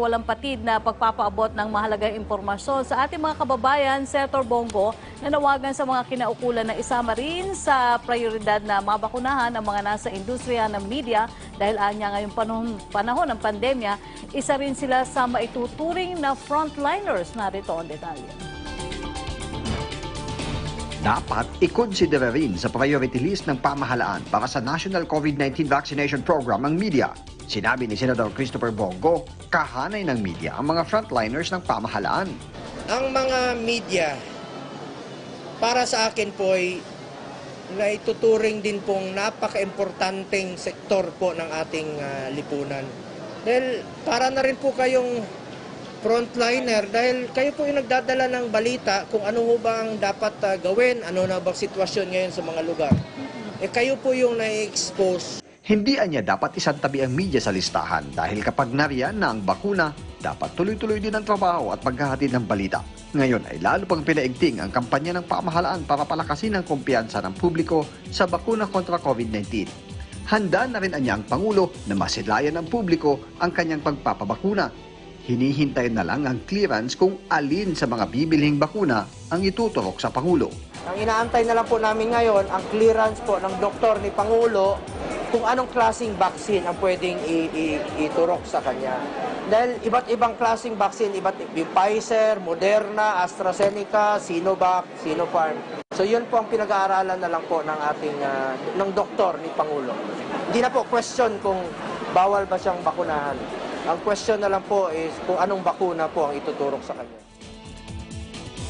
Walang patid na pagpapaabot ng mahalagang impormasyon sa ating mga kababayan, Senator Bongo, nanawagan sa mga kinaukulan na isama rin sa prioridad na mabakunahan ang mga nasa industriya ng media dahil anya ngayong panahon ng pandemya, isa rin sila sa maituturing na frontliners. Narito ang detalye. Dapat ikonsidera rin sa priority list ng pamahalaan para sa National COVID-19 Vaccination Program ang media. Sinabi ni Senador Christopher Bongo, kahanay ng media ang mga frontliners ng pamahalaan. Ang mga media, para sa akin po ay naituturing din pong napaka-importanteng sektor po ng ating lipunan. Dahil para na rin po kayong frontliner dahil kayo po yung nagdadala ng balita kung ano ho ba ang dapat gawin, ano na bang sitwasyon ngayon sa mga lugar. Kayo po yung na-expose. Hindi anya dapat isantabi ang media sa listahan dahil kapag nariyan na ang bakuna, dapat tuloy-tuloy din ang trabaho at paghahatid ng balita. Ngayon ay lalo pang pinaigting ang kampanya ng pamahalaan para palakasin ang kumpiyansa ng publiko sa bakuna kontra COVID-19. Handa na rin anya ang Pangulo na masilayan ng publiko ang kanyang pagpapabakuna. Hinihintay na lang ang clearance kung alin sa mga bibilhing bakuna ang ituturok sa Pangulo. Ang inaantay na lang po namin ngayon, ang clearance po ng doktor ni Pangulo kung anong klaseng vaccine ang pwedeng iturok sa kanya. Dahil iba't ibang klaseng vaccine, yung Pfizer, Moderna, AstraZeneca, Sinovac, Sinopharm. So yun po ang pinag-aaralan na lang po ng ating ng doktor ni Pangulo. Hindi na po question kung bawal ba siyang bakunahan. Ang question na lang po is kung anong bakuna po ang ituturok sa kanya.